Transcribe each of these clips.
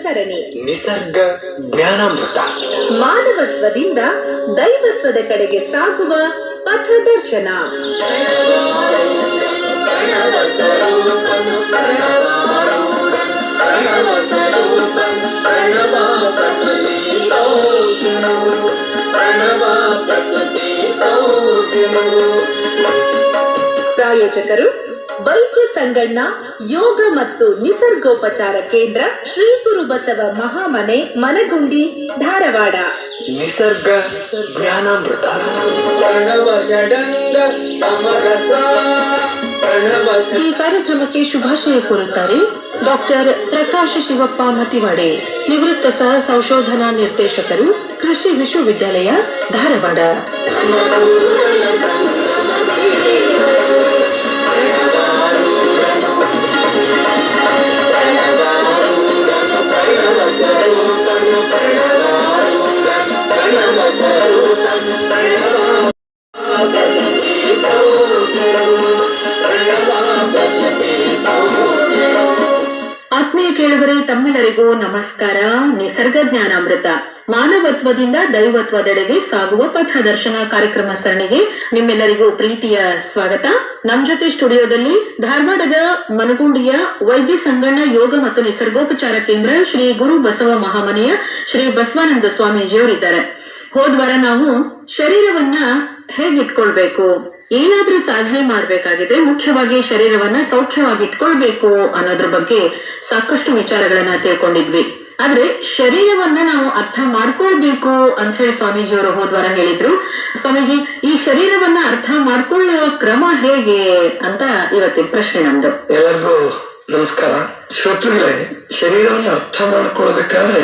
ಸರಣಿ ನಿಸರ್ಗ ಜ್ಞಾನಾಮೃತ. ಮಾನವತ್ವದಿಂದ ದೈವತ್ವದ ಕಡೆಗೆ ಸಾಗುವ ಪಥದರ್ಶನ. ಪ್ರಾಯೋಜಕರು ವೈದ್ಯ ಸಂಗಣ್ಣ ಯೋಗ ಮತ್ತು ನಿಸರ್ಗೋಪಚಾರ ಕೇಂದ್ರ, ಶ್ರೀ ಗುರು ಬಸವ ಮಹಾಮನೆ, ಮನಗುಂಡಿ, ಧಾರವಾಡ. ನಿಸರ್ಗ ಜ್ಞಾನಾಮೃತ. ಈ ಕಾರ್ಯಕ್ರಮಕ್ಕೆ ಶುಭಾಶಯ ಕೋರುತ್ತಾರೆ ಡಾಕ್ಟರ್ ಪ್ರಕಾಶ್ ಶಿವಪ್ಪ ಮತಿವಾಡೆ, ನಿವೃತ್ತ ಸಹ ಸಂಶೋಧನಾ ನಿರ್ದೇಶಕರು, ಕೃಷಿ ವಿಶ್ವವಿದ್ಯಾಲಯ, ಧಾರವಾಡ. ಆತ್ಮೀಯ ಕೇಳುಗರೆ, ತಮ್ಮೆಲ್ಲರಿಗೂ ನಮಸ್ಕಾರ. ನಿಸರ್ಗ ಜ್ಞಾನಾಮೃತ, ಮಾನವತ್ವದಿಂದ ದೈವತ್ವದೆಡೆಗೆ ಸಾಗುವ ಪಥದರ್ಶನ ಕಾರ್ಯಕ್ರಮ ಸರಣಿಗೆ ನಿಮ್ಮೆಲ್ಲರಿಗೂ ಪ್ರೀತಿಯ ಸ್ವಾಗತ. ನಮ್ ಜೊತೆ ಸ್ಟುಡಿಯೋದಲ್ಲಿ ಧಾರವಾಡದ ಮನಗುಂಡಿಯ ವೈದ್ಯ ಸಂಗಣ್ಣ ಯೋಗ ಮತ್ತು ನಿಸರ್ಗೋಪಚಾರ ಕೇಂದ್ರ, ಶ್ರೀ ಗುರು ಬಸವ ಮಹಾಮನೆಯ ಶ್ರೀ ಬಸವಾನಂದ ಸ್ವಾಮೀಜಿಯವರಿದ್ದಾರೆ. ಹೋದ್ವಾರ ನಾವು ಶರೀರವನ್ನ ಹೇಗಿಟ್ಕೊಳ್ಬೇಕು, ಏನಾದ್ರೂ ಸಾಧನೆ ಮಾಡ್ಬೇಕಾಗಿದೆ, ಮುಖ್ಯವಾಗಿ ಶರೀರವನ್ನ ಸೌಖ್ಯವಾಗಿ ಇಟ್ಕೊಳ್ಬೇಕು ಅನ್ನೋದ್ರ ಬಗ್ಗೆ ಸಾಕಷ್ಟು ವಿಚಾರಗಳನ್ನ ತಿಳ್ಕೊಂಡಿದ್ವಿ. ಆದ್ರೆ ಶರೀರವನ್ನ ನಾವು ಅರ್ಥ ಮಾಡ್ಕೊಳ್ಬೇಕು ಅಂತ ಹೇಳಿ ಸ್ವಾಮೀಜಿಯವರು ಹೋದ್ವಾರ ಹೇಳಿದ್ರು. ಸ್ವಾಮೀಜಿ, ಈ ಶರೀರವನ್ನ ಅರ್ಥ ಮಾಡ್ಕೊಳ್ಳುವ ಕ್ರಮ ಹೇಗೆ ಅಂತ ಇವತ್ತಿನ ಪ್ರಶ್ನೆ ನಮ್ದು. ಎಲ್ಲರಿಗೂ ನಮಸ್ಕಾರ. ಶ್ರೋತೃಗಳೇ, ಶರೀರವನ್ನು ಅರ್ಥ ಮಾಡ್ಕೊಳ್ಬೇಕಾದ್ರೆ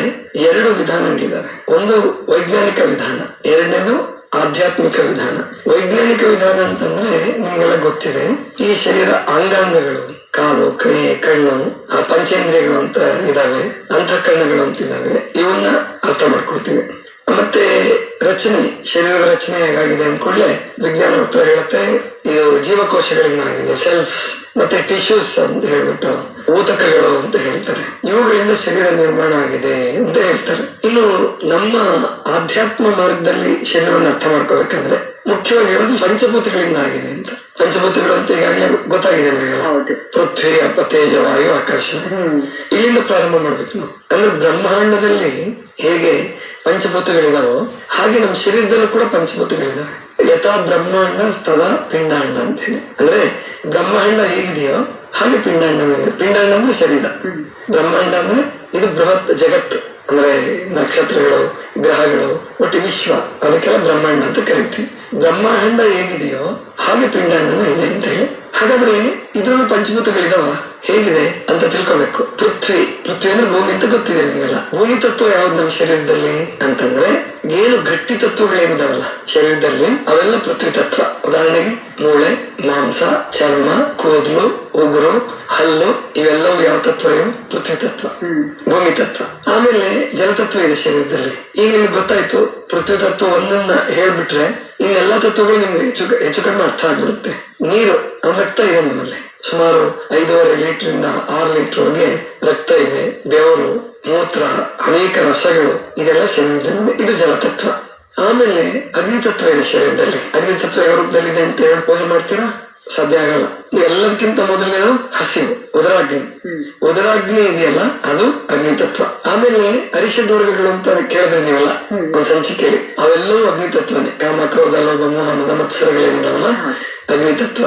ಎರಡು ವಿಧಾನಗಳಿದ್ದಾವೆ. ಒಂದು ವೈಜ್ಞಾನಿಕ ವಿಧಾನ, ಎರಡನೇದು ಆಧ್ಯಾತ್ಮಿಕ ವಿಧಾನ. ವೈಜ್ಞಾನಿಕ ವಿಧಾನ ಅಂತಂದ್ರೆ ನಿಮ್ಗೆಲ್ಲ ಗೊತ್ತಿದೆ, ಈ ಶರೀರ ಅಂಗಾಂಗಗಳು, ಕಾಲು, ಕೈ, ಕಣ್ಣು, ಆ ಪಂಚೇಂದ್ರಿಯಗಳು ಅಂತ ಇದಾವೆ, ಅಂತಃಕರಣಗಳು ಅಂತ ಇದಾವೆ, ಇವನ್ನ ಅರ್ಥ ಮಾಡ್ಕೊಳ್ತೀವಿ. ಮತ್ತೆ ರಚನೆ, ಶರೀರದ ರಚನೆ ಹೇಗಾಗಿದೆ ಅಂದ್ಕೊಳ್ಳೆ ವಿಜ್ಞಾನ ಉತ್ತರ ಹೇಳುತ್ತೆ, ಇದು ಜೀವಕೋಶಗಳಿಗಾಗಿದೆ, ಸೆಲ್ಸ್ ಮತ್ತೆ ಟಿಶ್ಯೂಸ್ ಅಂತ ಹೇಳ್ಬಿಟ್ಟು ಊತಕಗಳು ಅಂತ ಹೇಳ್ತಾರೆ, ಇವುಗಳಿಂದ ಶರೀರ ನಿರ್ಮಾಣ ಆಗಿದೆ ಅಂತ ಹೇಳ್ತಾರೆ. ಇನ್ನು ನಮ್ಮ ಆಧ್ಯಾತ್ಮ ಮಾರ್ಗದಲ್ಲಿ ಶರೀರವನ್ನು ಅರ್ಥ ಮಾಡ್ಕೋಬೇಕಂದ್ರೆ ಮುಖ್ಯವಾಗಿ ಹೇಳೋದು ಪಂಚಭೂತಗಳಿಂದ ಆಗಿದೆ ಅಂತ. ಪಂಚಭೂತಗಳು ಅಂತ ಈಗಾಗಲೇ ಗೊತ್ತಾಗಿದೆ ನಮಗೆ, ಪೃಥ್ವಿ, ಅಪ, ತೇಜ, ವಾಯು, ಆಕಾಶ. ಇಲ್ಲಿಂದ ಪ್ರಾರಂಭ ಮಾಡ್ಬೇಕು ನಾವು. ಅಂದ್ರೆ ಬ್ರಹ್ಮಾಂಡದಲ್ಲಿ ಹೇಗೆ ಪಂಚಭೂತಗಳಿದಾವೋ ಹಾಗೆ ನಮ್ಮ ಶರೀರದಲ್ಲೂ ಕೂಡ ಪಂಚಭೂತಗಳಿದಾವೆ. ಯಥಾ ಬ್ರಹ್ಮಾಂಡ ತದಾ ಪಿಂಡಾಂಡ ಅಂತ ಹೇಳಿ, ಅಂದ್ರೆ ಬ್ರಹ್ಮಾಂಡ ಹೇಗಿದೆಯೋ ಹಾಗೆ ಪಿಂಡಾಂಡ ಇದೆ. ಪಿಂಡಾಂಡ ಅಂದ್ರೆ ಶರೀರ, ಬ್ರಹ್ಮಾಂಡ ಅಂದ್ರೆ ಇದು ಬೃಹತ್ ಜಗತ್ತು, ಅಂದ್ರೆ ನಕ್ಷತ್ರಗಳು, ಗ್ರಹಗಳು, ಒಟ್ಟು ವಿಶ್ವ, ಅದಕ್ಕೆಲ್ಲ ಬ್ರಹ್ಮಾಂಡ ಅಂತ ಕರಿತೀವಿ. ಬ್ರಹ್ಮಾಂಡ ಹೇಗಿದೆಯೋ ಹಾಗೆ ಪಿಂಡಾಂಡನೂ ಇದೆ ಅಂತ ಹೇಳಿ. ಹಾಗಾದ್ರೆ ಇದ್ರಲ್ಲಿ ಪಂಚಭೂತಗಳಿದಾವ ಹೇಗಿದೆ ಅಂತ ತಿಳ್ಕೋಬೇಕು. ಪೃಥ್ವಿ ಅಂದ್ರೆ ಭೂಮಿ ಅಂತ ಗೊತ್ತಿದೆ ನಿಮಗೆಲ್ಲ. ಭೂಮಿ ತತ್ವ ಯಾವ್ದು ನಮ್ಮ ಶರೀರದಲ್ಲಿ ಅಂತಂದ್ರೆ ಏನು ಗಟ್ಟಿ ತತ್ವಗಳೇನಿದಾವಲ್ಲ ಶರೀರದಲ್ಲಿ ಅವೆಲ್ಲ ಪೃಥ್ವಿ ತತ್ವ. ಉದಾಹರಣೆಗೆ ಮೂಳೆ, ಮಾಂಸ, ಚರ್ಮ, ಕೂದಲು, ಉಗುರು, ಹಲ್ಲು, ಇವೆಲ್ಲವೂ ಯಾವ ತತ್ವ? ಇವು ಪೃಥ್ವಿ ತತ್ವ, ಭೂಮಿ ತತ್ವ. ಆಮೇಲೆ ಜಲತತ್ವ ಇದೆ ಶರೀರದಲ್ಲಿ. ಈಗ ನಿಮ್ಗೆ ಗೊತ್ತಾಯ್ತು, ಪೃಥ್ವಿ ತತ್ವ ಒಂದನ್ನ ಹೇಳ್ಬಿಟ್ರೆ ಇನ್ನೆಲ್ಲಾ ತತ್ವಗಳು ನಿಮ್ಗೆ ಹೆಚ್ಚು ಕಡಿಮೆ ಅರ್ಥ ಆಗ್ಬಿಡುತ್ತೆ. ನೀರು, ರಕ್ತ ಇದೆ ನಮ್ಮಲ್ಲಿ, ಸುಮಾರು 5.5 ಲೀಟರ್ 6 ಲೀಟರ್ವರೆಗೆ ರಕ್ತ ಇದೆ. ಬೆವರು, ಮೂತ್ರ, ಅನೇಕ ರಸಗಳು, ಇದೆಲ್ಲ ಶರೀರದಲ್ಲಿ, ಇದು ಜಲತತ್ವ. ಆಮೇಲೆ ಅಗ್ನಿತತ್ವ ಇದೆ ಶರೀರದಲ್ಲಿ. ಅಗ್ನಿತತ್ವ ಯಾವ ರೂಪದಲ್ಲಿದೆ ಅಂತ ಹೇಳಿ ಪೂಜೆ ಮಾಡ್ತೀರಾ? ಸಾಧ್ಯ ಆಗಲ್ಲ. ಎಲ್ಲದಕ್ಕಿಂತ ಮೊದಲನೇದು ಹಸಿವು, ಉದರಾಗ್ನಿ. ಉದರಾಗ್ನಿ ಇದೆಯಲ್ಲ ಅದು ಅಗ್ನಿತತ್ವ. ಆಮೇಲೆ ಅರಿಷಡ್ ವರ್ಗಗಳು ಅಂತ ಕೇಳಿದ್ರೆ ನೀವೆಲ್ಲ ಒಂದು ಸಂಚಿಕೆಯಲ್ಲಿ, ಅವೆಲ್ಲವೂ ಅಗ್ನಿತತ್ವನೇ. ಕಾಮ, ಕ್ರೋಧ, ಲೋಭ, ಮೋಹ, ಮದ, ಮತ್ಸರಗಳೇನಿದಾವಲ್ಲ ಅಗ್ನಿತತ್ವ.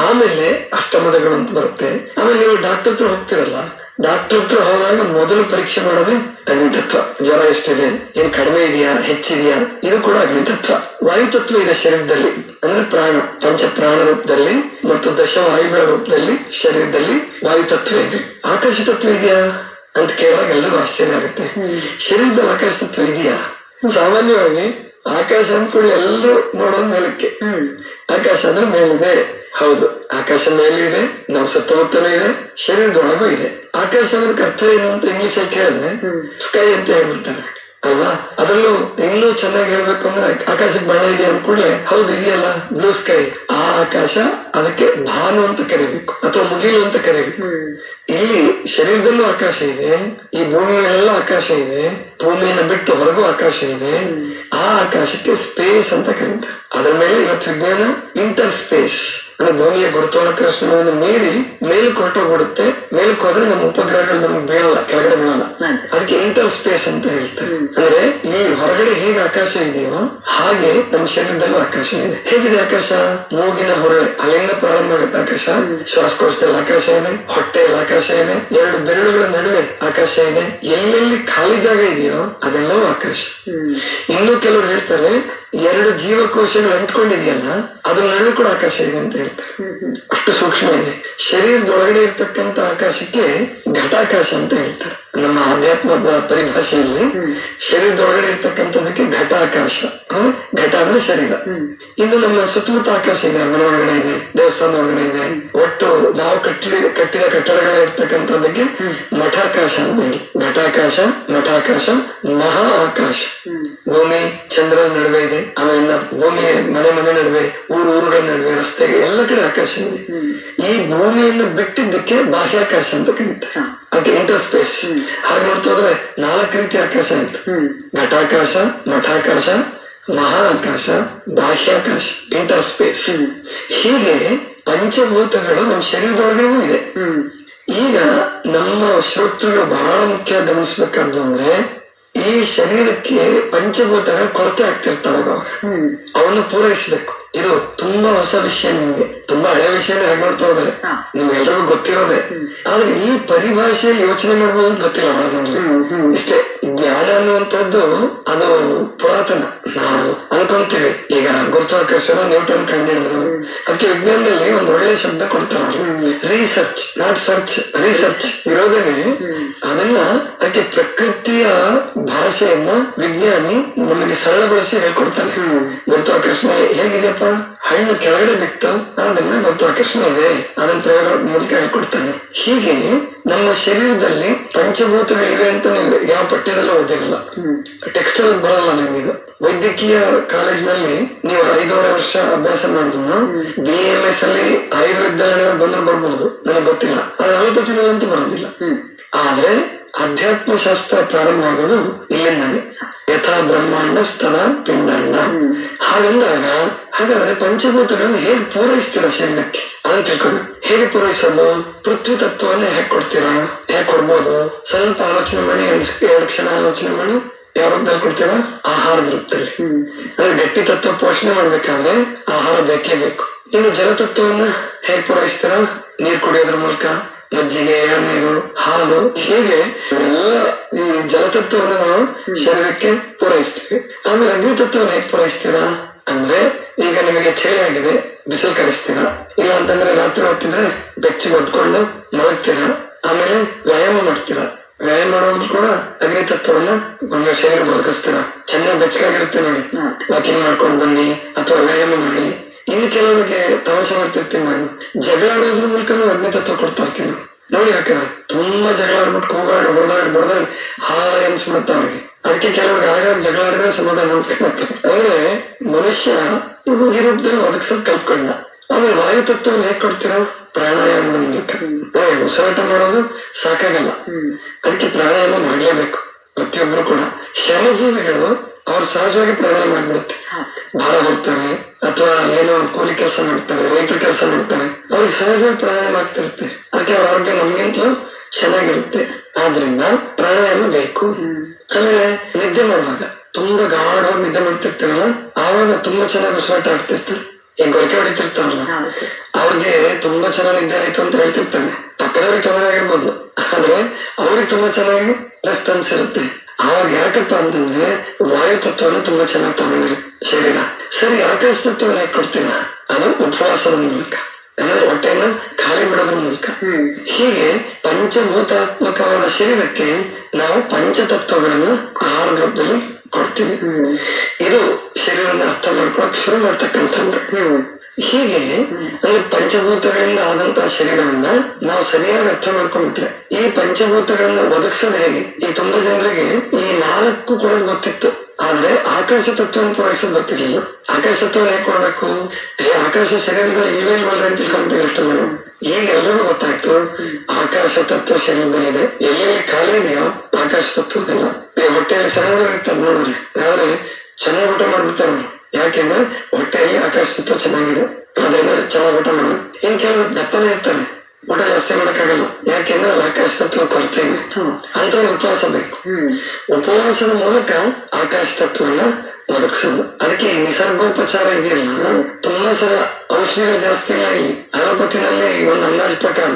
ಆಮೇಲೆ ಅಷ್ಟಮದಗಳು ಅಂತ ಬರುತ್ತೆ. ಆಮೇಲೆ ನೀವು ಡಾಕ್ಟರ್ ಹತ್ರ ಹೋಗ್ತಿರಲ್ಲ, ಡಾಕ್ಟರ್ ಹತ್ರ ಹೋದಾಗ ಮೊದಲು ಪರೀಕ್ಷೆ ಮಾಡೋದೇ ಅಗ್ನಿತತ್ವ. ಜ್ವರ ಎಷ್ಟಿದೆ, ಏನ್ ಕಡಿಮೆ ಇದೆಯಾ, ಹೆಚ್ಚಿದೆಯಾ, ಇದು ಕೂಡ ಅಗ್ನಿತತ್ವ. ವಾಯುತತ್ವ ಇದೆ ಶರೀರದಲ್ಲಿ, ಅಂದ್ರೆ ಪ್ರಾಣ, ಪಂಚ ಪ್ರಾಣ ರೂಪದಲ್ಲಿ ಮತ್ತು ದಶವಾಯುಗಳ ರೂಪದಲ್ಲಿ ಶರೀರದಲ್ಲಿ ವಾಯುತತ್ವ ಇದೆ. ಆಕಾಶ ತತ್ವ ಇದೆಯಾ ಅಂತ ಕೇಳಿದಾಗ ಎಲ್ಲರೂ ಆಶ್ಚರ್ಯ ಆಗುತ್ತೆ. ಶರೀರದಲ್ಲಿ ಆಕಾಶ ತತ್ವ ಇದೆಯಾ? ಸಾಮಾನ್ಯವಾಗಿ ಆಕಾಶ ಅಂದ್ಕೊಳ್ಳಿ ಎಲ್ಲರೂ ನೋಡೋದು ಮೇಲಕ್ಕೆ. ಆಕಾಶ ಅಂದ್ರೆ ಮೇಲಿದೆ, ಹೌದು, ಆಕಾಶ ಮೇಲಿದೆ, ನಾವು ಸುತ್ತಮುತ್ತಲೂ ಇದೆ, ಶರೀರದೊಳಗೂ ಇದೆ. ಆಕಾಶ ಅನ್ನೋದಕ್ಕೆ ಅರ್ಥ ಏನು ಅಂತ ಇಂಗ್ಲಿಷ್ ಅಲ್ಲಿ ಕೇಳಿದ್ರೆ ಸ್ಕೈ ಅಂತ ಹೇಳ್ಬಿಡ್ತಾರೆ. ಅಲ್ವಾ? ಅದರಲ್ಲೂ ಇನ್ನೂ ಚೆನ್ನಾಗಿ ಹೇಳ್ಬೇಕು ಅಂದ್ರೆ ಆಕಾಶಕ್ಕೆ ಬಣ್ಣ ಇದೆ ಅಂದ್ಕೂಡ್ಲೆ ಹೌದು ಇದೆಯಲ್ಲ ಬ್ಲೂ ಸ್ಕೈ, ಆ ಆಕಾಶ ಅದಕ್ಕೆ ಭಾನು ಅಂತ ಕರಿಬೇಕು ಅಥವಾ ಮುಗಿಲು ಅಂತ ಕರಿಬೇಕು. ಇಲ್ಲಿ ಶರೀರದಲ್ಲೂ ಆಕಾಶ ಇದೆ, ಈ ಭೂಮಿ ಮೇಲೆಲ್ಲ ಆಕಾಶ ಇದೆ, ಭೂಮಿಯನ್ನು ಬಿಟ್ಟು ಹೊರಗೂ ಆಕಾಶ ಇದೆ. ಆ ಆಕಾಶಕ್ಕೆ ಸ್ಪೇಸ್ ಅಂತ ಕರೀತಾರೆ. ಅದರ ಮೇಲೆ ಇವತ್ತು ವಿಜ್ಞಾನ ಇಂಟರ್ ಸ್ಪೇಸ್ ಅಂದ್ರೆ ಭೂಮಿಯ ಗುರುತ್ವಾಕರ್ಷಣೆಯನ್ನು ಮೀರಿ ಮೇಲಕ್ಕೆ ಹೊರಟೋಗ್ಬಿಡುತ್ತೆ. ಮೇಲಕ್ಕೆ ಹೋದ್ರೆ ನಮ್ಮ ಉಪಗ್ರಹಗಳು ನಮ್ಗೆ ಬೀಳಲ್ಲ, ಕೆಳಗಡೆ ಬೀಳಲ್ಲ. ಅದಕ್ಕೆ ಇಂಟರ್ ಸ್ಪೇಸ್ ಅಂತ ಹೇಳ್ತಾರೆ. ಅಂದ್ರೆ ಈ ಹೊರಗಡೆ ಹೇಗೆ ಆಕಾಶ ಇದೆಯೋ ಹಾಗೆ ನಮ್ಮ ಶರೀರದಲ್ಲೂ ಆಕಾಶ ಇದೆ. ಹೇಗಿದೆ ಆಕಾಶ? ಮೂಗಿನ ಹೊರಗಡೆ ಅಲ್ಲಿಂದ ಪ್ರಾರಂಭ ಆಗುತ್ತೆ ಆಕಾಶ. ಶ್ವಾಸಕೋಶದಲ್ಲಿ ಆಕಾಶ ಇದೆ, ಹೊಟ್ಟೆಯಲ್ಲಿ ಆಕಾಶ ಇದೆ, ಎರಡು ಬೆರಳುಗಳ ನಡುವೆ ಆಕಾಶ ಇದೆ. ಎಲ್ಲೆಲ್ಲಿ ಖಾಲಿ ಜಾಗ ಇದೆಯೋ ಅದೆಲ್ಲವೂ ಆಕಾಶ. ಇನ್ನು ಕೆಲವರು ಹೇಳ್ತಾರೆ ಎರಡು ಜೀವಕೋಶಗಳು ಅಂಟ್ಕೊಂಡಿದೆಯಲ್ಲ ಅದ್ರ ನಡುವೆ ಕೂಡ ಆಕಾಶ ಇದೆ ಅಂತ ಹೇಳ್ತಾರೆ. ಅಷ್ಟು ಸೂಕ್ಷ್ಮ ಇದೆ. ಶರೀರದೊಳಗಡೆ ಇರ್ತಕ್ಕಂಥ ಆಕಾಶಕ್ಕೆ ಘಟಾಕಾಶ ಅಂತ ಹೇಳ್ತಾರೆ. ನಮ್ಮ ಆಧ್ಯಾತ್ಮದ ಪರಿಭಾಷೆಯಲ್ಲಿ ಶರೀರದೊಳಗಡೆ ಇರ್ತಕ್ಕಂಥದಕ್ಕೆ ಘಟಾಕಾಶ. ಘಟ ಅಂದ್ರೆ ಶರೀರ. ಇನ್ನು ನಮ್ಮ ಸುತ್ತಮುತ್ತ ಆಕಾಶ ಇದೆ, ಮನೆ ಒಳಗಡೆ ಇದೆ, ದೇವಸ್ಥಾನ ಒಳಗಡೆ ಇದೆ. ಒಟ್ಟು ನಾವು ಕಟ್ಟಿದ ಕಟ್ಟಡಗಳ ಇರ್ತಕ್ಕಂಥದ್ದಕ್ಕೆ ಮಠಾಕಾಶ ಅಂತ ಹೇಳಿ. ಘಟಾಕಾಶ, ಮಠಾಕಾಶ, ಮಹಾ ಆಕಾಶ. ಭೂಮಿ ಚಂದ್ರನ ನಡುವೆ ಇದೆ, ಆಮೇಲೆ ಭೂಮಿ ಮನೆ ನಡುವೆ, ಊರುಗಳ ನಡುವೆ, ರಸ್ತೆಗೆ ಎಲ್ಲ ಕಡೆ ಆಕಾಶ ಇದೆ. ಈ ಭೂಮಿಯನ್ನು ಬಿಟ್ಟಿದ್ದಕ್ಕೆ ಬಾಹ್ಯಾಕಾಶ ಅಂತ ಕರೀತಾರೆ. ಅದಕ್ಕೆ ಇಂಟರ್ ಸ್ಪೇಸ್. ಹಾಗೆ ನೋಡ್ತೋದ್ರೆ 4 ರೀತಿ ಆಕಾಶ ಆಯ್ತು. ಘಟಾಕಾಶ, ಮಠಾಕಾಶ, ಮಹಾ ಆಕಾಶ, ಬಾಹ್ಯಾಕಾಶ, ಇಂಟರ್ ಸ್ಪೇಸ್. ಹೀಗೆ ಪಂಚಭೂತಗಳು ನಮ್ಮ ಶರೀರದೊಳಗೂ ಇದೆ. ಈಗ ನಮ್ಮ ಶ್ರೋತೃಗಳು ಬಹಳ ಮುಖ್ಯ ಗಮನಿಸ್ಬೇಕಾದ್ದು ಅಂದ್ರೆ ಈ ಶರೀರಕ್ಕೆ ಪಂಚಭೂತಗಳ ಕೊರತೆ ಆಗ್ತಿರ್ತಾವಾಗ ಅವನ್ನು ಪೂರೈಸಬೇಕು. ಇದು ತುಂಬಾ ಹೊಸ ವಿಷಯ, ನಿಮ್ಗೆ ತುಂಬಾ ಹಳೆ ವಿಷಯನೇ ಹೇಗೆ ನೋಡ್ತಾ ಹೋದ್ರೆ ನಿಮ್ಗೆಲ್ರಿಗೂ ಗೊತ್ತಿರೋದೆ. ಆದ್ರೆ ಈ ಪರಿಭಾಷೆಯಲ್ಲಿ ಯೋಚನೆ ಮಾಡ್ಬೋದು ಅಂತ ಗೊತ್ತಿಲ್ಲ ಬಹಳ. ಇಷ್ಟೇ ಜ್ಞಾನ ಅನ್ನುವಂಥದ್ದು ಅದು ಪುರಾತನ. ನಾವು ಅನ್ಕೊಂತೀವಿ ಈಗ ಗುರುತ್ವಾಕರ್ಷಣ ನ್ಯೂಟನ್ ಕಂಡಿದ್ರು. ಅದಕ್ಕೆ ವಿಜ್ಞಾನದಲ್ಲಿ ಒಂದು ಒಳ್ಳೆಯ ಶಬ್ದ ಕೊಡ್ತಾರೆ, ರಿಸರ್ಚ್, ನಾಟ್ ಸರ್ಚ್. ರಿಸರ್ಚ್ ಇರೋದೇನೆ ಅದನ್ನ ಅದಕ್ಕೆ ಪ್ರಕೃತಿಯ ಭಾಷೆಯನ್ನ ವಿಜ್ಞಾನಿ ನಮಗೆ ಸರಳಗೊಳಿಸಿ ಹೇಳ್ಕೊಡ್ತಾನೆ. ಗುರುತ್ವಾಕರ್ಷಣ ಹೇಗಿದೆಯಪ್ಪ, ಹಣ್ಣು ಕೆಳಗಡೆ ಬಿಟ್ಟು ಅದನ್ನ ಗುರುತ್ವಾಕರ್ಷಣ ಇದೆ, ಅದನ್ನ ಪ್ರಯೋಗ ಮೂಲಕ ಹೇಳ್ಕೊಡ್ತಾನೆ. ಹೀಗೆ ನಮ್ಮ ಶರೀರದಲ್ಲಿ ಪಂಚಭೂತಗಳಿವೆ ಅಂತ ನೀವು ಯಾವ ಪಠ್ಯದಲ್ಲೂ ಓದಿರಲ್ಲ, ಟೆಕ್ಸ್ಟ್ ಅಲ್ಲಿ ಬರಲ್ಲ ನಿಮಗೀಗ. ವೈದ್ಯಕೀಯ ಕಾಲೇಜ್ನಲ್ಲಿ ನೀವು 5.5 ವರ್ಷ ಅಭ್ಯಾಸ ಮಾಡಿದ್ರು BAMS ಅಲ್ಲಿ ಆಯುರ್ವೇದ ಬಂದ್ರೆ ಬರ್ಬೋದು, ನನಗೆ ಗೊತ್ತಿಲ್ಲ. ಅದು ಅಲೋಪತಿಗಳಂತೂ ಬರೋದಿಲ್ಲ. ಆದ್ರೆ ಅಧ್ಯಾತ್ಮ ಶಾಸ್ತ್ರ ಪ್ರಾರಂಭ ಆಗೋದು ಇಲ್ಲಿಂದಾನೆ. ಯಥಾ ಬ್ರಹ್ಮಾಂಡ ಸ್ಥಳ ಪಿಂಡಾಂಡ. ಹಾಗಂದಾಗ ಹಾಗಾದ್ರೆ ಪಂಚಭೂತಗಳನ್ನು ಹೇಗೆ ಪೂರೈಸ್ತೀರಾ ಶರೀರಕ್ಕೆ ಅದನ್ನ ತಿಳ್ಕೊಂಡು. ಹೇಗೆ ಪೂರೈಸೋದು? ಪೃಥ್ವಿ ತತ್ವವನ್ನು ಹೇಗೆ ಕೊಡ್ತೀರಾ? ಹೇಗೆ ಕೊಡ್ಬೋದು? ಸ್ವಲ್ಪ ಆಲೋಚನೆ ಮಾಡಿ, 2 ಕ್ಷಣ ಆಲೋಚನೆ ಮಾಡಿ ಯಾವ ರೂಪದಲ್ಲಿ ಕೊಡ್ತೀರಾ? ಆಹಾರದ ರೂಪದಲ್ಲಿ. ಅಂದ್ರೆ ಗಟ್ಟಿ ತತ್ವ ಪೋಷಣೆ ಮಾಡ್ಬೇಕಾದ್ರೆ ಆಹಾರ ಬೇಕೇ ಬೇಕು. ಇನ್ನು ಜಲತತ್ವವನ್ನ ಹೇಗೆ ಪೂರೈಸ್ತೀರಾ? ನೀರು ಕುಡಿಯೋದ್ರ ಮೂಲಕ, ಮಜ್ಜಿಗೆ, ಎಳನೀರು, ಹಾಲು, ಹೀಗೆ ಎಲ್ಲ ಈ ಜಲತತ್ವವನ್ನು ನಾವು ಶರೀರಕ್ಕೆ ಪೂರೈಸ್ತೀವಿ. ಆಮೇಲೆ ಅಗ್ನಿ ತತ್ವವನ್ನು ಹೇಗೆ ಪೂರೈಸ್ತೀರಾ ಅಂದ್ರೆ ಈಗ ನಿಮಗೆ ಚಳಿ ಆಗಿದೆ, ಬಿಸಿಲು ಕರೆಸ್ತೀರಾ. ಇಲ್ಲ ಅಂತಂದ್ರೆ ರಾತ್ರಿ ಹೊತ್ತಿದ್ರೆ ಬೆಚ್ಚಿಗೆ ಹೊತ್ಕೊಂಡು ಮಲಗ್ತೀರಾ. ಆಮೇಲೆ ವ್ಯಾಯಾಮ ಮಾಡ್ತೀರಾ. ವ್ಯಾಯಾಮ ಮಾಡೋದು ಕೂಡ ಅಗ್ನಿ ತತ್ವವನ್ನ ಒಂದು ಶರೀರ ಬದುಕಿಸ್ತೀರಾ. ಚೆನ್ನಾಗಿ ಬೆಚ್ಚಗಾಗಿರುತ್ತೆ ನೋಡಿ, ವಾಕಿಂಗ್ ಮಾಡ್ಕೊಂಡು ಬನ್ನಿ ಅಥವಾ ವ್ಯಾಯಾಮ ಮಾಡಿ. ಇನ್ನು ಕೆಲವರಿಗೆ ತಮಾಷೆ ಮಾಡ್ತಿರ್ತೀನಿ ನಾನು, ಜಗಳ ಆಡೋದ್ರ ಮೂಲಕನೂ ಅಗ್ನಿ ತತ್ವ ಕೊಡ್ತಾ ಇರ್ತೀನಿ ನೋಡಿ. ಯಾಕಂದ್ರೆ ತುಂಬಾ ಜಗಳ ಆಡ್ಬಿಟ್ಟು ಕೂಗಾಡಿ ಹೊಡೆದಾಡಿ ಹಾಳ ಅನ್ಸ್ಬಿಡುತ್ತ ಅವ್ರಿಗೆ. ಅದಕ್ಕೆ ಕೆಲವ್ರಿಗೆ ಆಗಾಗ ಜಗಳ ಆಡಿದ್ರೆ ಸಮಾಧಾನ ಮಾಡ್ತಾರೆ. ಅಂದ್ರೆ ಮನುಷ್ಯ ಈ ರೂಪದಲ್ಲಿ ಒದಗಿಸೋದು ಕಲ್ತ್ಕೊಂಡ. ಆಮೇಲೆ ವಾಯು ತತ್ವವನ್ನು ಹೇಗೆ ಕೊಡ್ತೀರಾ? ಪ್ರಾಣಾಯಾಮದ ಮೂಲಕ. ಉಸಿರಾಟ ಮಾಡೋದು ಸಾಕಾಗಲ್ಲ, ಅದಕ್ಕೆ ಪ್ರಾಣಾಯಾಮ ಮಾಡಲೇಬೇಕು ಪ್ರತಿಯೊಬ್ಬರು ಕೂಡ. ಶ್ರಮಜೀವಿಗಳು ಅವ್ರು ಸಹಜವಾಗಿ ಪ್ರಾಣಾಯಾಮ ಮಾಡ್ಬಿಡುತ್ತೆ. ಭಾರ ಹೋಗ್ತಾರೆ ಅಥವಾ ಏನೋ ಕೂಲಿ ಕೆಲಸ ಮಾಡ್ತಾರೆ, ರೈತರ ಕೆಲಸ ಮಾಡ್ತಾರೆ, ಅವ್ರಿಗೆ ಸಹಜವಾಗಿ ಪ್ರಾಣಾಯಾಮ ಆಗ್ತಿರುತ್ತೆ. ಅದಕ್ಕೆ ಅವ್ರ ಆರೋಗ್ಯ ನಮ್ಗಿಂತಲೂ ಚೆನ್ನಾಗಿರುತ್ತೆ. ಆದ್ರಿಂದ ಪ್ರಾಣಾಯಾಮ ಬೇಕು. ಆಮೇಲೆ ನಿದ್ದೆ ಮಾಡುವಾಗ ತುಂಬಾ ಗಾಢವಾಗಿ ನಿದ್ದೆ ಮಾಡ್ತಿರ್ತಾರಲ್ಲ, ಆವಾಗ ತುಂಬಾ ಚೆನ್ನಾಗಿ ಉಸಿರಾಟ ಆಡ್ತಿರ್ತಾರೆ. ಈಗ ಗೊರಕೆ ಹೊಡಿತಿರ್ತಾರಲ್ಲ, ಅವ್ರಿಗೆ ತುಂಬಾ ಚೆನ್ನಾಗಿ ನಿದ್ದೆ ಆಯ್ತು ಅಂತ ಹೇಳ್ತಿರ್ತಾನೆ. ಪಕ್ಕದವ್ರಿಗೆ ತೊಂದರೆ ಆಗಿರ್ಬೋದು, ಆದ್ರೆ ಅವ್ರಿಗೆ ತುಂಬಾ ಚೆನ್ನಾಗಿ ರೆಸ್ಟ್ ಅನ್ಸಿರುತ್ತೆ. ಆವಾಗ ಯಾಕಪ್ಪ ಅಂತಂದ್ರೆ ವಾಯು ತತ್ವವನ್ನು ತುಂಬಾ ಚೆನ್ನಾಗಿ ತಗೊಂಡಿರುತ್ತೆ ಶರೀರ. ಸರಿ, ಆಕಾಶ ತತ್ವವನ್ನು ಹೇಗೆ ಕೊಡ್ತೀರ? ಅದು ಉಪವಾಸದ ಮೂಲಕ, ಅಂದ್ರೆ ಹೊಟ್ಟೆಯನ್ನು ಖಾಲಿ ಬಿಡೋದ್ರ ಮೂಲಕ. ಹೀಗೆ ಪಂಚಭೂತಾತ್ಮಕವಾದ ಶರೀರಕ್ಕೆ ನಾವು ಪಂಚತತ್ವಗಳನ್ನು ಆಹಾರ ರೂಪದಲ್ಲಿ ಕೊಡ್ತೀವಿ. ಇದು ಶರೀರನ ಅರ್ಥ ಮಾಡ್ಕೊಳಕ್ ಶುರು ಮಾಡ್ತಕ್ಕಂಥದ್ದು. ಹೀಗೆ ಅಂದ್ರೆ ಪಂಚಭೂತಗಳಿಂದ ಆದಂತಹ ಶರೀರವನ್ನ ನಾವು ಸರಿಯಾಗಿ ಅರ್ಥ ಮಾಡ್ಕೊಂಡ್ಬಿಟ್ರೆ ಈ ಪಂಚಭೂತಗಳನ್ನ ಒದಗಿಸೋದು ಹೇಗೆ? ಈ ತುಂಬಾ ಜನರಿಗೆ ಈ 4 ಕೂಡ ಗೊತ್ತಿತ್ತು, ಆದ್ರೆ ಆಕಾಶ ತತ್ವವನ್ನು ಪೂರೈಸೋದು ಗೊತ್ತಿರಲಿಲ್ಲ. ಆಕಾಶ ತತ್ವ ಹೇಗೆ ಕೊಡ್ಬೇಕು? ಆಕಾಶ ಶರೀರದಲ್ಲಿ ಇವೆ ಇವಾಗ ಅಂತ ತಿಳ್ಕೊಂತೀವಿ ಎಷ್ಟು ಜನ. ಈಗ ಎಲ್ಲರಿಗೂ ಗೊತ್ತಾಯ್ತು ಆಕಾಶ ತತ್ವ ಶರೀರದಲ್ಲಿದೆ. ಎಲ್ಲಿ ಖಾಲಿ ಇದೆಯೋ ಆಕಾಶ ತತ್ವದಲ್ಲ. ಹೊಟ್ಟೆಯಲ್ಲಿ ಸಣ್ಣ ಇರ್ತದೆ ನೋಡ್ರಿ, ಆದ್ರೆ ಚೆನ್ನಾಗಿ ಊಟ ಮಾಡ್ಬಿಡ್ತಾರೆ. ಯಾಕೆಂದ್ರೆ ಹೊಟ್ಟೆಯಲ್ಲಿ ಆಕಾಶ ತತ್ವ ಚೆನ್ನಾಗಿದೆ, ಅದರಿಂದ ಚೆನ್ನಾಗಿ ಊಟ ಮಾಡೋದು. ಏನ್ ಕೆಲವರು ದಪ್ಪನೇ ಇರ್ತಾರೆ, ಊಟ ಜಾಸ್ತಿ ಮಾಡಕ್ಕಾಗಲ್ಲ. ಯಾಕೆಂದ್ರೆ ಅಲ್ಲಿ ಆಕಾಶ ತತ್ವ ಕೊರತೆ ಇದೆ. ಅಂತ ಉಪವಾಸ ಬೇಕು. ಉಪವಾಸದ ಮೂಲಕ ಆಕಾಶ ತತ್ವವನ್ನ ಒದಗಿಸೋದು. ಅದಕ್ಕೆ ನಿಸರ್ಗೋಪಚಾರ ಇದೆಯಲ್ಲ, ತುಂಬಾ ಸಲ ಔಷಧಿಗಳು ಜಾಸ್ತಿ ಆಗಿ ಅಲೋಪತಿನಲ್ಲಿ ಒಂದು ಅಂದಾಜು ಪ್ರಕಾರ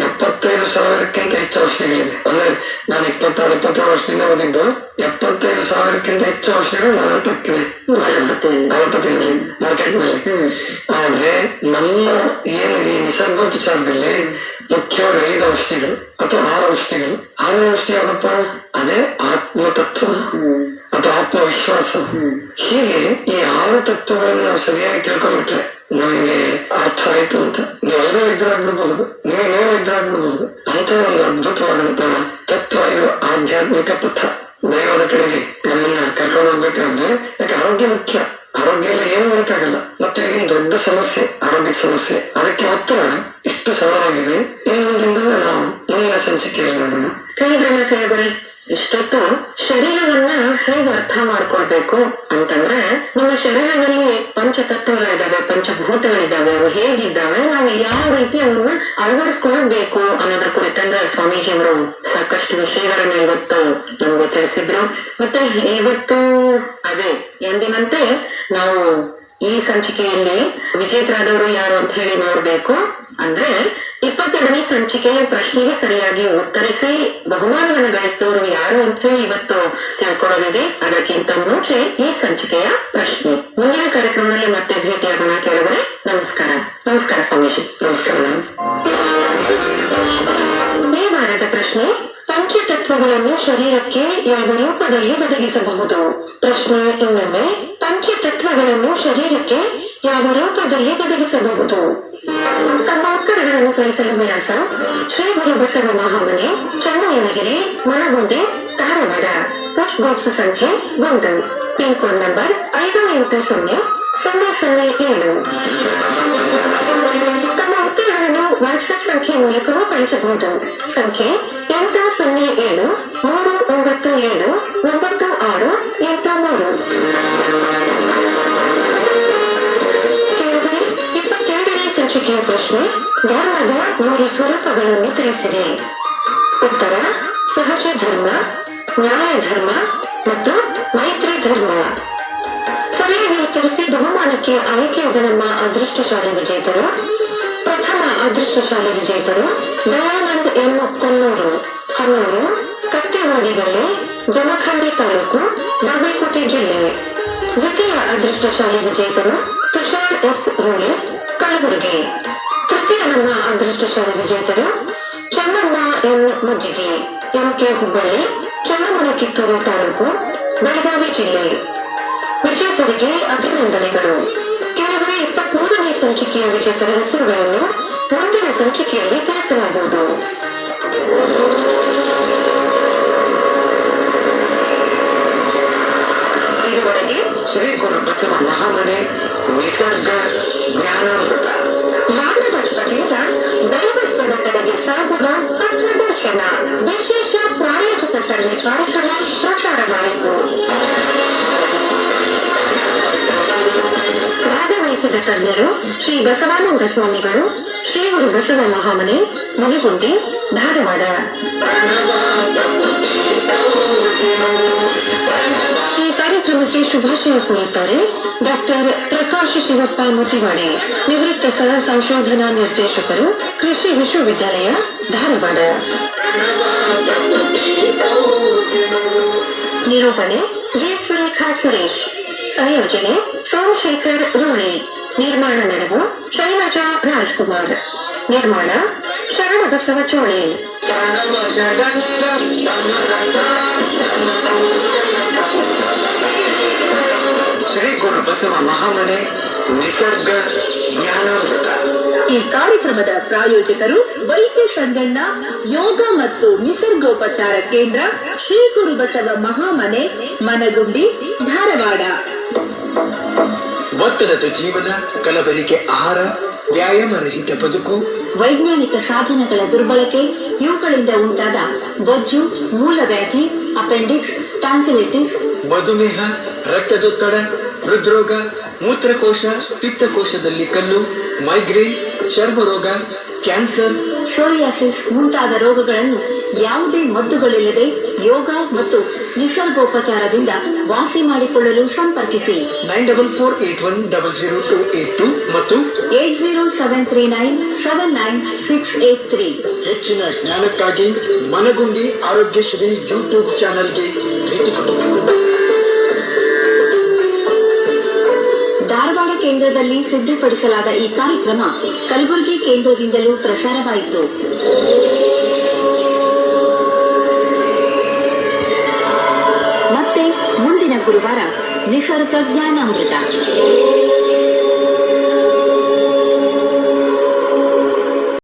75,000ಕ್ಕಿಂತ ಹೆಚ್ಚು ಔಷಧಿಗಳಿದೆ. ಅಂದ್ರೆ ನಾನು 26-27 ವರ್ಷದಿಂದ ಓದಿದ್ದು 75,000ಕ್ಕಿಂತ ಹೆಚ್ಚು ಔಷಧಿಗಳು ಮಾರಾಟಕ್ಕಿದೆ ಅಲೋಪತಿನಲ್ಲಿ, ಮಾರ್ಕೆಟ್ ನಲ್ಲಿ. ಆದ್ರೆ ನಮ್ಮ ಏನು ಈ ನಿಸರ್ಗೋಪಚಾರದಲ್ಲಿ ಮುಖ್ಯವಾಗಿ 5 ಔಷಧಿಗಳು ಅಥವಾ 6 ಔಷಧಿಗಳು. 6 ಔಷಧಿ ಯಾವಪ್ಪ? ಅದೇ ಆತ್ಮತತ್ವ ಅಥವಾ ಆತ್ಮವಿಶ್ವಾಸ. ಹೀಗೆ ಈ 6 ತತ್ವಗಳನ್ನು ನಾವು ಸರಿಯಾಗಿ ತಿಳ್ಕೊಂಡ್ಬಿಟ್ರೆ ನಮಗೆ ಅರ್ಥ ಆಯ್ತು ಅಂತ ನೀವೆಲ್ಲರೂ ವೈದ್ಯರಾಗ್ಬಿಡ್ಬಹುದು, ನೀವೇ ವೈದ್ಯರಾಗ್ಬಿಡ್ಬಹುದು. ಅಂತ ಒಂದು ಅದ್ಭುತವಾದಂತಹ ತತ್ವ ಇದು ಆಧ್ಯಾತ್ಮಿಕ ಪಥ. ದೈವದ ಕಡೆಗೆ ನಮ್ಮನ್ನ ಕರ್ಕೊಂಡು ಹೋಗ್ಬೇಕಾದ್ರೆ, ಯಾಕೆ ಆರೋಗ್ಯ ಮುಖ್ಯ. ಆರೋಗ್ಯ ಎಲ್ಲ ಏನು ಮಾಡೋಕ್ಕಾಗಲ್ಲ. ಮತ್ತೆ ಈಗಿನ ದೊಡ್ಡ ಸಮಸ್ಯೆ ಆರೋಗ್ಯ ಸಮಸ್ಯೆ. ಅದಕ್ಕೆ ಉತ್ತರ ಇಷ್ಟು ಸರಳವಾಗಿದೆ. ಇನ್ನೊಂದಿಂದ ನಾವು ಮುಂದಿನ ಸಂಚಿಕೆಯಲ್ಲಿ ನೋಡೋಣ. ಕೇಳಿದ್ರೆ ಇಷ್ಟೊತ್ತು ಶರೀರವನ್ನ ಹೇಗೆ ಅರ್ಥ ಮಾಡ್ಕೊಳ್ಬೇಕು ಅಂತಂದ್ರೆ, ನಮ್ಮ ಶರೀರದಲ್ಲಿ ಪಂಚತತ್ವಗಳಿದ್ದಾವೆ, ಪಂಚಭೂತಗಳಿದ್ದಾವೆ, ಅವು ಹೇಗಿದ್ದಾವೆ, ನಾವು ಯಾವ ರೀತಿ ಅವನ್ನ ಅಳವಡಿಸ್ಕೊಳ್ಬೇಕು ಅನ್ನೋದ್ರ ಕುರಿತಂದ್ರೆ ಸ್ವಾಮೀಜಿಯವರು ಸಾಕಷ್ಟು ವಿಷಯಗಳನ್ನ ಇವತ್ತು ನಮ್ಗೆ ತಿಳಿಸಿದ್ರು. ಮತ್ತೆ ಇವತ್ತು ಅದೇ ಎಂದಿನಂತೆ ನಾವು ಈ ಸಂಚಿಕೆಯಲ್ಲಿ ವಿಜೇತರಾದವರು ಯಾರು ಅಂತ ಹೇಳಿ ನೋಡ್ಬೇಕು. ಅಂದ್ರೆ 22ನೇ ಸಂಚಿಕೆಯ ಪ್ರಶ್ನೆಗೆ ಸರಿಯಾಗಿ ಉತ್ತರಿಸಿ ಬಹುಮಾನವನ್ನು ಗಳಿಸಿದವರು ಯಾರು ಅಂತ ಹೇಳಿ ಇವತ್ತು ತಿಳ್ಕೊಳ್ಳೋದಿದೆ. ಅದಕ್ಕಿಂತ ಮುಂಚೆ ಈ ಸಂಚಿಕೆಯ ಪ್ರಶ್ನೆ. ಮುಂದಿನ ಕಾರ್ಯಕ್ರಮದಲ್ಲಿ ಮತ್ತೆ ಭೇಟಿಯಾಗೋಣ. ಕೇಳಿದ್ರೆ ನಮಸ್ಕಾರ. ನಮಸ್ಕಾರ ಸ್ವಾಮೀಜಿ. ನಮಸ್ಕಾರ. ಈ ವಾರದ ಪ್ರಶ್ನೆ, ಪಂಚತತ್ವಗಳನ್ನು ಶರೀರಕ್ಕೆ ಯಾವ ರೂಪದಲ್ಲಿ ಒದಗಿಸಬಹುದು? ಪ್ರಶ್ನೆ ಇನ್ನೊಮ್ಮೆ, ಪಂಚತತ್ವಗಳನ್ನು ಶರೀರಕ್ಕೆ ಯಾವ ರೂಪದಲ್ಲಿ ಒದಗಿಸಬಹುದು? ತಮ್ಮ ಉತ್ತರಗಳನ್ನು ಕಳಿಸಲು ವಿಳಾಸ: ಶ್ರೀ ಗುರು ಬಸವ ಮಹಾಮನೆ, ಚನ್ನಯ್ಯನಗಿರಿ, ಮನಗುಂಡಿ, ಧಾರವಾಡ. ಪೋಸ್ಟ್ ಬಾಕ್ಸ್ ಸಂಖ್ಯೆ 1, ಪಿನ್ ಕೋಡ್ ನಂಬರ್ 580007. ತಮ್ಮ ಉತ್ತರಗಳನ್ನು ವಾಟ್ಸ್ಆಪ್ ಸಂಖ್ಯೆ ಮೂಲಕವೂ ಕಳಿಸಬಹುದು. ಸಂಖ್ಯೆ 807-397-9683. 22ನೇ ಸಂಚಿಕೆಯ ಪ್ರಶ್ನೆ, ಧರ್ಮದ 3 ಸ್ವರೂಪಗಳನ್ನು ತಿಳಿಸಿರಿ. ಉತ್ತರ: ಸಹಜ ಧರ್ಮ, ನ್ಯಾಯ ಧರ್ಮ ಮತ್ತು ಮೈತ್ರಿ ಧರ್ಮ. ಸರಿಯಾಗಿ ಉತ್ತರಿಸಿ ಬಹುಮಾನಕ್ಕೆ ಆಯ್ಕೆಯಾದ ನಮ್ಮ ಅದೃಷ್ಟಶಾಲಿ ವಿಜೇತರು: ಪ್ರಥಮ ಅದೃಷ್ಟಶಾಲಿ ವಿಜೇತರು ದಯಾನಂದ್ ಎಂ ಕೊಲ್ಲೂರು, ಹನ್ನೂರು, ಕತ್ತೆವಾಡಿಗಳ್ಳಿ, ಜಮಖಂಡಿ ತಾಲೂಕು, ಬಾಗಲಕೋಟೆ ಜಿಲ್ಲೆ. ದ್ವಿತೀಯ ಅದೃಷ್ಟಶಾಲಿ ವಿಜೇತರು ತುಷಾರ್ ಎಸ್ ರೂಳಿ, ಕಲಬುರಗಿ. ತೃತೀಯ ನಮ್ಮ ಅದೃಷ್ಟಶಾಲಿ ವಿಜೇತರು ಚನ್ನಮ್ಮ ಎನ್ ಮಜ್ಜಿಗಿ, ಎಂಕೆ ಹುಬ್ಬಳ್ಳಿ, ಚನ್ನಮ್ಮನ ಕಿತ್ತೂರು ತಾಲೂಕು, ಬೆಳಗಾವಿ ಜಿಲ್ಲೆ. ವಿಜೇತರಿಗೆ ಅಭಿನಂದನೆಗಳು. ಕೆಲವರೆ 23ನೇ ಸಂಚಿಕೆಯ ವಿಜೇತರ ಹೆಸರುಗಳನ್ನು ಮುಂದಿನ ಸಂಚಿಕೆಯಲ್ಲಿ ತಿಳಿಸಲಾಗುವುದು. ಇದುವರೆಗೆ ಶ್ರೀ ಗುರು ಬಸವ ಮಹಾಮನೆ ನಿಸರ್ಗ ಜ್ಞಾನಾಮೃತ ಮಾನವತ್ವದಿಂದ ದೈವತ್ವದ ಕಡೆಗೆ ಸಾಗುವ ಪಥದರ್ಶನ ವಿಶೇಷ ಪ್ರಾಯೋಜಿತ ಸರಣಿ ಕಾರ್ಯಕ್ರಮ ಪ್ರಸಾರವಾಯಿತು. ಭಾಗವಹಿಸಿದ ತಜ್ಞರು ಶ್ರೀ ಬಸವಾನಂದ ಸ್ವಾಮಿಗಳು, ಶ್ರೀ ಗುರು ಬಸವ ಮಹಾಮನೆ, ಮನಗುಂಡಿ, ಧಾರವಾಡ. ಈ ಕಾರ್ಯಕ್ರಮಕ್ಕೆ ಶುಭಾಶಯ ಕೋರುತ್ತಾರೆ ಡಾಕ್ಟರ್ ಪ್ರಕಾಶ್ ಶಿವಪ್ಪ ಮುತಿವಾಡೆ, ನಿವೃತ್ತ ಸಹ ಸಂಶೋಧನಾ ನಿರ್ದೇಶಕರು, ಕೃಷಿ ವಿಶ್ವವಿದ್ಯಾಲಯ, ಧಾರವಾಡ. ನಿರೂಪಣೆ ಜಿ. ಸುರೇಖಾ ಸುರೇಶ್. ಸಂಯೋಜನೆ ಸೋಮಶೇಖರ್ ರೂಳಿ. ನಿರ್ಮಾಣ ನೆರವು ಶೈಲಜಾ ರಾಜ್ಕುಮಾರ್. ನಿರ್ಮಾಣ ಶರಣಬಸವ ಚೋಳಿ. ಶ್ರೀ ಗುರು ಬಸವ ಮಹಾಮನೆ ನಿಸರ್ಗ ಜ್ಞಾನಾಮೃತ. ಈ ಕಾರ್ಯಕ್ರಮದ ಪ್ರಾಯೋಜಕರು ವೈದ್ಯ ಸಂಗಣ್ಣ ಯೋಗ ಮತ್ತು ನಿಸರ್ಗೋಪಚಾರ ಕೇಂದ್ರ, ಶ್ರೀ ಗುರು ಬಸವ ಮಹಾಮನೆ, ಮನಗುಂಡಿ, ಧಾರವಾಡ. ಒತ್ತಡದ ಜೀವನ, ಕಲಬೆರಕೆ ಆಹಾರ, ವ್ಯಾಯಾಮ ರಹಿತ ಬದುಕು, ವೈಜ್ಞಾನಿಕ ಸಾಧನಗಳ ದುರ್ಬಳಕೆ, ಇವುಗಳಿಂದ ಉಂಟಾದ ಬೊಜ್ಜು, ಮೂಲವ್ಯಾಧಿ, ಅಪೆಂಡಿಕ್ಸ್, ಟಾನ್ಸಿಲಿಟಿಸ್, ಮಧುಮೇಹ, ರಕ್ತದೊತ್ತಡ, ಹೃದ್ರೋಗ, ಮೂತ್ರಕೋಶ, ಪಿತ್ತಕೋಶದಲ್ಲಿ ಕಲ್ಲು, ಮೈಗ್ರೇನ್, ಚರ್ಮರೋಗ, ಕ್ಯಾನ್ಸರ್, ಸೋರಿಯಾಸಿಸ್ ಮುಂತಾದ ರೋಗಗಳನ್ನು ಯಾವುದೇ ಮದ್ದುಗಳಿಲ್ಲದೆ ಯೋಗ ಮತ್ತು ನಿಸರ್ಗೋಪಚಾರದಿಂದ ವಾಸಿ ಮಾಡಿಕೊಳ್ಳಲು ಸಂಪರ್ಕಿಸಿ 9448100282 ಮತ್ತು 8073979683. ಹೆಚ್ಚಿನ ಜ್ಞಾನಕ್ಕಾಗಿ ಮನಗುಂಡಿ ಆರೋಗ್ಯಶ್ರೀ ಯೂಟ್ಯೂಬ್ ಚಾನೆಲ್ಗೆ ಭೇಟಿ ಕೊಡಿ. ಧಾರವಾಡ ಕೇಂದ್ರದಲ್ಲಿ ಸಿದ್ಧಪಡಿಸಲಾದ ಈ ಕಾರ್ಯಕ್ರಮ ಕಲಬುರಗಿ ಕೇಂದ್ರದಿಂದಲೂ ಪ್ರಸಾರವಾಯಿತು. ಮತ್ತೆ ಮುಂದಿನ ಗುರುವಾರ ನಿಸರ್ಗ ಜ್ಞಾನಾಮೃತ.